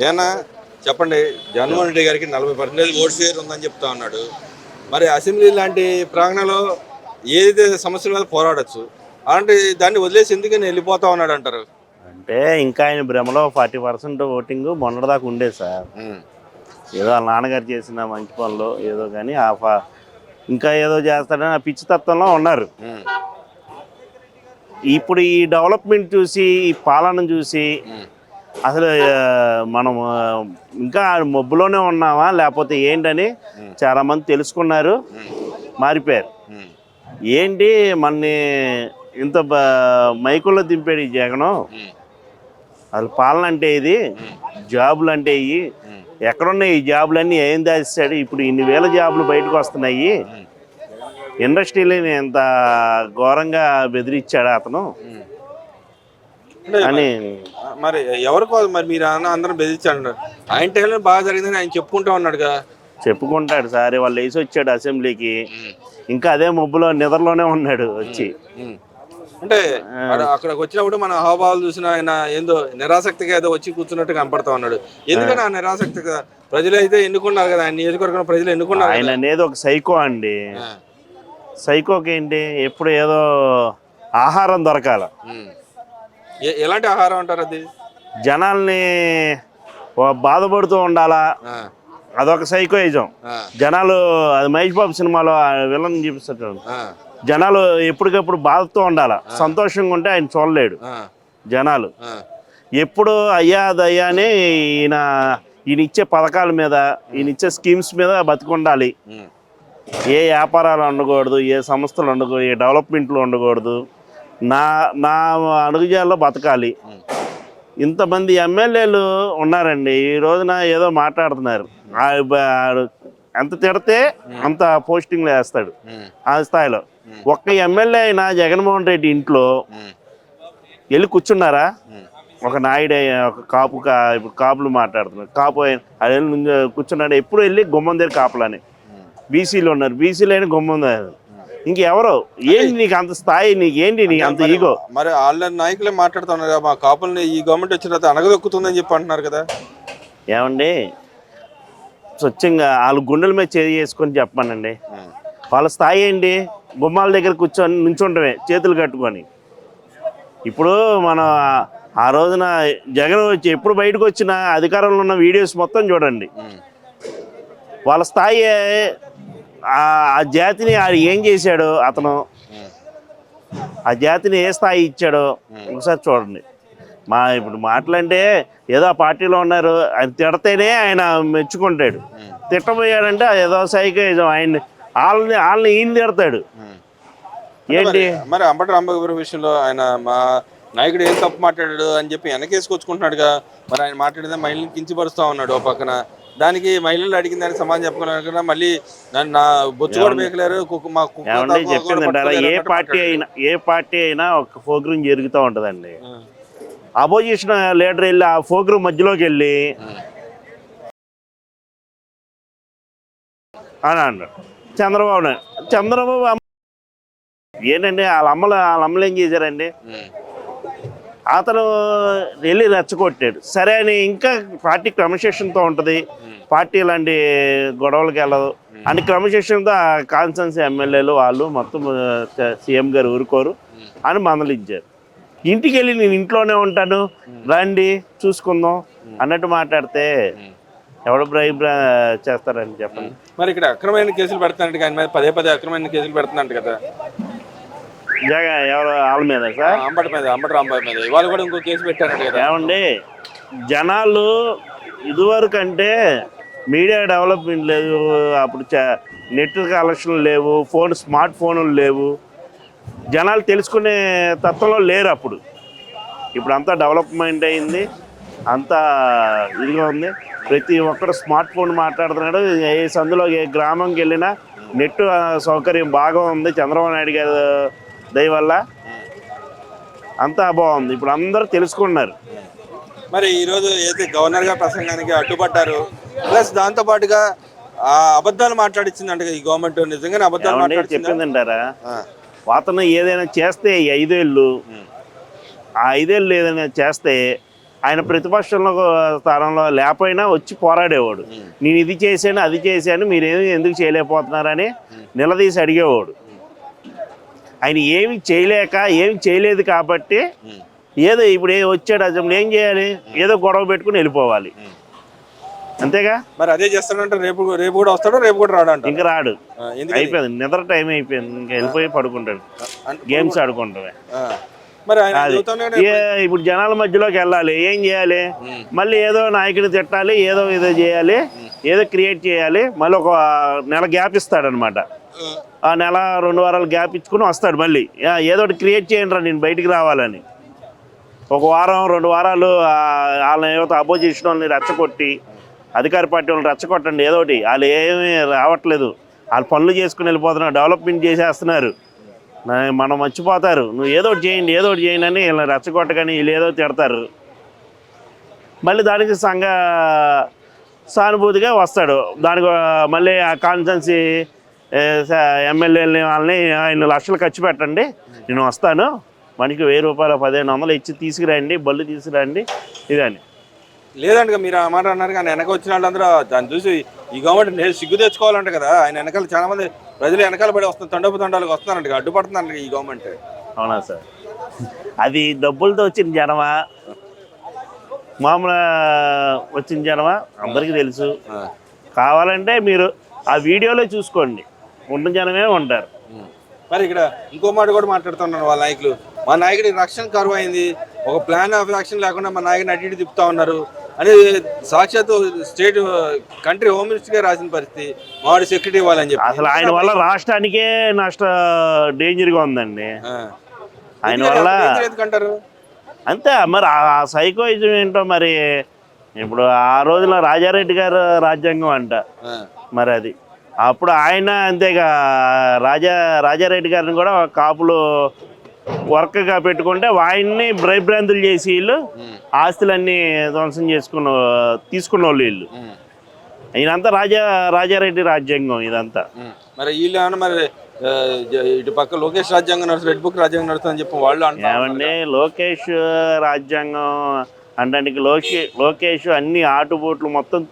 ఏనా చెప్పండి. జగన్మోహన్ రెడ్డి గారికి 40% ఓటు షేర్ ఉందని చెప్తా ఉన్నాడు. మరి అసెంబ్లీ లాంటి ప్రాంగణంలో ఏదైతే సమస్యల మీద పోరాడచ్చు, అలాంటి దాన్ని వదిలేసి ఎందుకని వెళ్ళిపోతా ఉన్నాడు అంటారు? అంటే ఇంకా ఆయన భ్రమలో 40% ఓటింగ్ మొన్నటిదాకా ఉండేది సార్. ఏదో వాళ్ళ నాన్నగారు చేసిన మంచి పనులు ఏదో కానీ ఇంకా ఏదో చేస్తాడని ఆ పిచ్చి తత్వంలో ఉన్నారు. ఇప్పుడు ఈ డెవలప్మెంట్ చూసి ఈ పాలన చూసి అసలు మనం ఇంకా మబ్బులోనే ఉన్నామా లేకపోతే ఏంటని చాలామంది తెలుసుకున్నారు, మారిపోయారు. ఏంటి మనని ఇంత మైకుల్లో దింపాడు ఈ జగను, అసలు పాలన అంటే ఇది, జాబులు అంటే ఇవి ఎక్కడున్నాయి, ఈ జాబులన్నీ ఏం దాస్తాడు, ఇప్పుడు ఇన్ని వేల జాబులు బయటకు వస్తున్నాయి, ఇండస్ట్రీని ఎంత ఘోరంగా బెదిరించాడు అతను అని. మరి ఎవరికో మరి మీరు అందరం బెదిరించాడు, ఆయన టైంలో బాగా జరిగిందని ఆయన చెప్పుకుంటా ఉన్నాడుగా. చెప్పుకుంటాడు సార్, వాళ్ళు వేసి వచ్చాడు అసెంబ్లీకి, ఇంకా అదే మబ్బులో నిద్రలోనే ఉన్నాడు వచ్చి. అంటే అక్కడికి వచ్చినప్పుడు మన హావభావాలు చూసిన ఆయన ఏందో నిరాసక్తిగా ఏదో వచ్చి కూర్చున్నట్టు కనపడతా ఉన్నాడు. ఎందుకని ఆ నిరాసక్తిగా? ప్రజలు అయితే ఎన్నుకున్నారు కదా, ఆయన నియోజకవర్గం ప్రజలు ఎన్నుకున్నారు. ఆయన అనేది ఒక సైకో అండి. సైకోకి ఏంటి, ఎప్పుడు ఏదో ఆహారం దొరకాల. ఎలాంటి ఆహారం అంటారు అది? జనాల్ని బాధపడుతూ ఉండాలా, అదొక సైకోయిజం. జనాలు అది మహేష్ బాబు సినిమాలో విలన్ చూపిస్తాడు, జనాలు ఎప్పటికప్పుడు బాధతో ఉండాలి, సంతోషంగా ఉంటే ఆయన చూడలేడు. జనాలు ఎప్పుడు అయ్యా దయ్యా అని ఈయన ఇచ్చే పథకాల మీద, ఈయన ఇచ్చే స్కీమ్స్ మీద బతికుండాలి. ఏ వ్యాపారాలు ఉండకూడదు, ఏ సంస్థలు ఉండకూడదు, ఏ డెవలప్మెంట్లు ఉండకూడదు, నా అడుగుజాల్లో బతకాలి. ఇంతమంది ఎమ్మెల్యేలు ఉన్నారండి, ఈ రోజున ఏదో మాట్లాడుతున్నారు, ఎంత తిడితే అంత పోస్టింగ్లు వేస్తాడు ఆ స్థాయిలో. ఒక్క ఎమ్మెల్యే అయినా జగన్మోహన్ రెడ్డి ఇంట్లో వెళ్ళి కూర్చున్నారా? ఒక నాయుడు, ఒక కాపు, ఇప్పుడు కాపులు మాట్లాడుతున్నారు, కాపు అది కూర్చున్నాడు, ఎప్పుడు వెళ్ళి గుమ్మం దగ్గర కాపులని. బీసీలు ఉన్నారు, బీసీలు అయినా గుమ్మం. ఇంకెవరో ఏంటి నీకు అంత స్థాయి, నీకేంటి నీకు అంత ఈగో? మరి వాళ్ళ నాయకులే మాట్లాడుతున్నారు, మా కాపుల్ని ఈ గవర్నమెంట్ వచ్చిన తర్వాత అనగదొక్కుతుందని చెప్పి అంటున్నారు కదా. ఏమండి, స్వచ్ఛంగా వాళ్ళు గుండెల మీద చేసుకొని చెప్పానండి. వాళ్ళ స్థాయి ఏంటి? గుమ్మాల దగ్గర కూర్చొని నుంచుంటమే చేతులు కట్టుకొని. ఇప్పుడు మనం ఆ రోజున జగన్ వచ్చి ఎప్పుడు బయటకు వచ్చిన అధికారంలో ఉన్న వీడియోస్ మొత్తం చూడండి. వాళ్ళ స్థాయి, ఆ జాతిని ఏం చేశాడో అతను, ఆ జాతిని ఏ స్థాయి ఇచ్చాడో ఒకసారి చూడండి. ఇప్పుడు మాటలంటే ఏదో ఆ పార్టీలో ఉన్నారు, ఆయన తిడితేనే ఆయన మెచ్చుకుంటాడు, తిట్టబోయాడంటే ఏదో సైకిజం, వాళ్ళని ఈయన తిడతాడు. ఏంటి మరి అంబటి రాంబాబు విషయంలో ఆయన మా నాయకుడు ఏం తప్పు మాట్లాడాడు అని చెప్పి వెనకేసుకొచ్చుకుంటున్నాడుగా. మరి ఆయన మాట్లాడితే మహిళలను కించపరుస్తూ ఉన్నాడు ఓ పక్కన, దానికి మహిళలు అడిగిన దానికి సమాధానం చెప్పుకున్నాను, మళ్ళీ నన్ను నా బొచ్చు కూడా బేకలేరు. చెప్పిందంటారా, ఏ పార్టీ అయినా ఒక ప్రోగ్రాం జరుగుతూ ఉంటుందండి. అపోజిషన్ లీడర్ వెళ్ళి ఆ ప్రోగ్రాం మధ్యలోకి వెళ్ళి అని అన్నాడు చంద్రబాబు ఏంటండి, వాళ్ళ అమ్మలు ఏం చేశారండి? అతను వెళ్ళి రెచ్చగొట్టాడు, సరే అని. ఇంకా పార్టీ క్రమశిక్షణతో ఉంటుంది, పార్టీ లాంటి గొడవలకి వెళ్ళదు అని క్రమశిక్షణతో కాన్స్టిట్యున్సీ ఎమ్మెల్యేలు వాళ్ళు మొత్తం సీఎం గారు ఊరుకోరు అని మందలించారు. ఇంటికి వెళ్ళి నేను ఇంట్లోనే ఉంటాను, రండి చూసుకుందాం అన్నట్టు మాట్లాడితే ఎవడు చేస్తారని చెప్పండి. మరి ఇక్కడ అక్రమైన కేసులు పెడుతున్నట్టు ఆయన మీద పదే అక్రమైన కేసులు పెడుతున్నట్టు కదా. ఎవరు వాళ్ళ మీద సార్? అంబటి రాంబాబు మీద ఇవాళ కూడా ఇంకో కేసు పెట్టారంట కదా. ఏమండి, జనాలు ఇదివరకు అంటే మీడియా డెవలప్మెంట్ లేదు, అప్పుడు నెట్ కనెక్షన్లు లేవు, స్మార్ట్ ఫోన్లు లేవు, జనాలు తెలుసుకునే తత్వంలో లేరు అప్పుడు. ఇప్పుడు అంతా డెవలప్మెంట్ అయింది, అంతా ఇదిగా ఉంది, ప్రతి ఒక్కరు స్మార్ట్ ఫోన్ మాట్లాడుతున్నాడు. ఏ సందులో ఏ గ్రామంకి వెళ్ళినా నెట్ సౌకర్యం బాగా ఉంది, చంద్రబాబు నాయుడు గారి దయ వల్ల అంతా బాగుంది, ఇప్పుడు అందరూ తెలుసుకున్నారు. మరి ఈరోజు ఏదైతే గవర్నర్ గారు ప్రసంగానికి అడ్డుపడ్డారు, ప్లస్ దాంతో పాటుగా అబద్ధాలు మాట్లాడిచ్చిందంట ఈ గవర్నమెంట్. నిజంగానే అబద్ధాలు చెప్పిందంటారా? అతను ఏదైనా చేస్తే 5 ఏళ్ళు, ఆ 5 ఏళ్ళు ఏదైనా చేస్తే ఆయన ప్రతిపక్షంలో స్థానంలో లేకపోయినా వచ్చి పోరాడేవాడు. నేను ఇది చేశాను అది చేశాను మీరేమి ఎందుకు చేయలేకపోతున్నారని నిలదీసి అడిగేవాడు. ఆయన ఏమి చేయలేక ఏమి చేయలేదు కాబట్టి ఏదో ఇప్పుడు వచ్చాడు అసెంబ్లీ ఏం చేయాలి, ఏదో గొడవ పెట్టుకుని వెళ్ళిపోవాలి అంతేగా. మరి అదే చేస్తాడంటే రేపు రేపు కూడా వస్తాడు, రేపు కూడా రాడంట. ఇంకా రాడు, అయిపోయింది, నిద్ర టైం అయిపోయింది, ఇంకా వెళ్ళిపోయి పడుకుంటాడు, గేమ్స్ ఆడుకుంటామే. మరి ఇప్పుడు జనాల మధ్యలోకి వెళ్ళాలి, ఏం చేయాలి, మళ్ళీ ఏదో నాయకుడిని తిట్టాలి, ఏదో చేయాలి, ఏదో క్రియేట్ చేయాలి. మళ్ళీ ఒక నెల గ్యాప్ ఇస్తాడనమాట. ఆ నెల 2 వారాలు గ్యాప్ ఇచ్చుకుని వస్తాడు మళ్ళీ, ఏదో ఒకటి క్రియేట్ చేయండి రా నేను బయటికి రావాలని. 1 వారం 2 వారాలు వాళ్ళని ఏదో అపోజిషన్ వాళ్ళని రెచ్చగొట్టి, అధికార పార్టీ వాళ్ళని రెచ్చగొట్టండి ఏదో ఒకటి. వాళ్ళు ఏమీ రావట్లేదు, వాళ్ళు పనులు చేసుకుని వెళ్ళిపోతున్నారు, డెవలప్మెంట్ చేసేస్తున్నారు, మనం మర్చిపోతారు, నువ్వు ఏదో ఒకటి చేయండి ఏదో ఒకటి చేయండి అని వీళ్ళని రెచ్చగొట్టగానే వీళ్ళు ఏదో తిడతారు. మళ్ళీ దానికి సానుభూతిగా వస్తాడు. దానికి మళ్ళీ ఆ కాన్స్టిట్యున్సీ ఎమ్మెల్యేలని వాళ్ళని 5 లక్షలు ఖర్చు పెట్టండి, నేను వస్తాను, మనకి 1000 రూపాయలు 1500 ఇచ్చి తీసుకురండి, బళ్ళు తీసుకురండి ఇదని. లేదండి మీరు ఆ మాట అన్నారు కానీ వెనక వచ్చిన వాళ్ళందరూ దాన్ని చూసి ఈ గవర్నమెంట్ సిగ్గు తెచ్చుకోవాలంట కదా. ఆయన వెనకాల చాలా మంది ప్రజలు వెనకాల పడి వస్తున్నారు, తండోపు వస్తున్నారంట, అడ్డుపడుతున్నారు ఈ గవర్నమెంట్. అవునా సార్, అది డబ్బులతో వచ్చిన జనమా మామూలు వచ్చిన జనమా అందరికీ తెలుసు. కావాలంటే మీరు ఆ వీడియోలో చూసుకోండి, ఉన్న జనమే ఉంటారు. మరి ఇక్కడ ఇంకో మాట కూడా మాట్లాడుతున్నారు వాళ్ళ నాయకులు, మా నాయకుడికి రక్షణ కరువు అయింది, ఒక ప్లాన్ ఆఫ్ యాక్షన్ లేకుండా మా నాయకుడిని అటు ఇటు తిప్పుతా ఉన్నారు అని సాక్షాత్తు స్టేట్ కంట్రీ హోమ్ మినిస్టర్ గా రాసిన పరిస్థితి. మావాడి సెక్యూరిటీ ఇవ్వాలని చెప్పి అసలు ఆయన వల్ల రాష్ట్రానికే డేంజర్గా ఉందండి. ఆయన వల్ల ఎందుకంటారు అంతే. మరి ఆ సైకోయిజం ఏంటో మరి. ఇప్పుడు ఆ రోజులో రాజారెడ్డి గారు రాజ్యాంగం అంట, మరి అది అప్పుడు ఆయన అంతేగా రాజారెడ్డి గారిని కూడా కాపులు వర్క్గా పెట్టుకుంటే ఆయన్ని భయభ్రాంతులు చేసి వీళ్ళు ఆస్తులన్నీ ధ్వంసం తీసుకున్న వాళ్ళు వీళ్ళు. ఈయనంతా రాజారెడ్డి రాజ్యాంగం ఇదంతా. మరి వీళ్ళు ఏమన్నా మరి ఇటు పక్క లోకేష్ రాజ్యాంగం నడుస్తుంది, రెడ్ బుక్ రాజ్యాంగం నడుస్తుంది చెప్పి వాళ్ళు ఏమండి. లోకేష్ రాజ్యాంగం అంటే లోకేష్ అన్ని ఆటుపోట్లు మొత్తం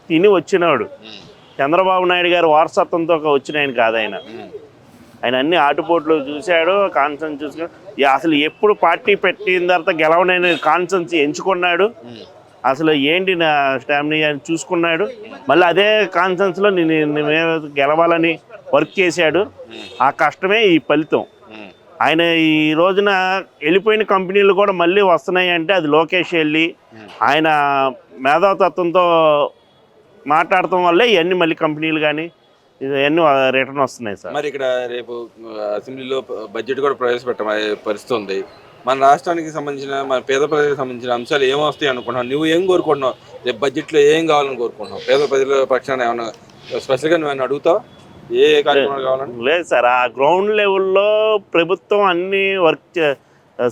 తిని వచ్చినాడు. చంద్రబాబు నాయుడు గారు వారసత్వంతో వచ్చిన ఆయన కాదు ఆయన. ఆయన అన్ని ఆటుపోట్లు చూశాడు, కాన్సెన్స్ చూసుకున్నాడు. అసలు ఎప్పుడు పార్టీ పెట్టిన తర్వాత గెలవనైన కాన్సెన్స్ ఎంచుకున్నాడు. అసలు ఏంటి నా స్టామినా అని చూసుకున్నాడు. మళ్ళీ అదే కాన్సెన్స్లో నేను గెలవాలని వర్క్ చేశాడు. ఆ కష్టమే ఈ ఫలితం. ఆయన ఈ రోజున వెళ్ళిపోయిన కంపెనీలు కూడా మళ్ళీ వస్తున్నాయి అంటే అది లోకేష్ వెళ్ళి ఆయన మేధాతత్వంతో మాట్లాడటం వల్లే ఇవన్నీ మళ్ళీ కంపెనీలు కానీ ఇవన్నీ రిటర్న్ వస్తున్నాయి సార్. మరి ఇక్కడ రేపు అసెంబ్లీలో బడ్జెట్ కూడా ప్రవేశపెట్టే పరిస్థితి ఉంది. మన రాష్ట్రానికి సంబంధించిన మన పేద ప్రజలకు సంబంధించిన అంశాలు ఏమొస్తాయి అనుకుంటున్నావు? నువ్వు ఏం కోరుకుంటున్నావు? రేపు బడ్జెట్లో ఏం కావాలని కోరుకుంటున్నావు? పేద ప్రజల పక్షాన ఏమన్నా స్పెషల్గా నువ్వు అడుగుతావు ఏ కార్యక్రమాలు కావాలని? లేదు సార్, ఆ గ్రౌండ్ లెవెల్లో ప్రభుత్వం అన్ని వర్క్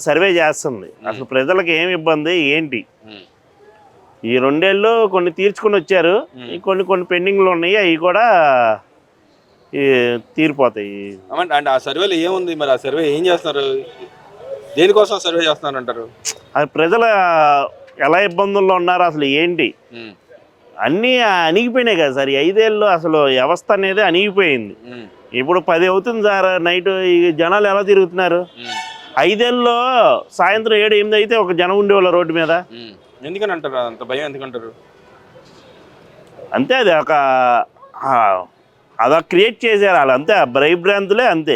సర్వే చేస్తుంది. అసలు ప్రజలకు ఏమి ఇబ్బంది ఏంటి, ఈ 2 ఏళ్ళు కొన్ని తీర్చుకుని వచ్చారు, కొన్ని పెండింగ్లు ఉన్నాయి, అవి కూడా తీరిపోతాయి. అంటే ఆ సర్వేలో ఏముంది మరి? ఆ సర్వే ఏం చేస్తున్నారు, దేనికోసం సర్వే చేస్తున్నారు అంటారు? అది ప్రజల ఎలా ఇబ్బందుల్లో ఉన్నారు, అసలు ఏంటి అన్నీ అణిగిపోయినాయి కదా సార్. 5 ఏళ్ళు అసలు వ్యవస్థ అనేది అణిగిపోయింది. ఇప్పుడు 10 అవుతుంది సార్ నైట్, ఈ జనాలు ఎలా తిరుగుతున్నారు? 5 ఏళ్ళలో సాయంత్రం 7, 8 అయితే ఒక జనం ఉండేవాళ్ళు రోడ్డు మీద. ఎందుకని అంటారు అంత భయం? ఎందుకంటారు? అంతే, అది అదొక క్రియేట్ చేశారు వాళ్ళు, అంతే భయభ్రాంతులే అంతే.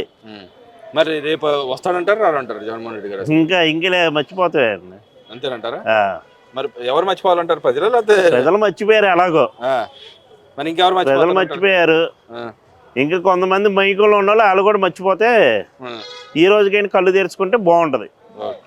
మరి రేపు వస్తాడంటారు రాడంటారు జగన్మోహన్ రెడ్డి గారు? ఇంకా మర్చిపోతాయండి. అంతేనంటారా? మరి ఎవరు మర్చిపోవాలంటారు? ప్రజలు మర్చిపోయారు ఎలాగో. మరి ఇంకెవరు ప్రజలు మర్చిపోయారు. ఇంకా కొంతమంది మైకుల్లో ఉన్న వాళ్ళు కూడా మర్చిపోతే ఈ రోజుకైనా కళ్ళు తెరుచుకుంటే బాగుంటది.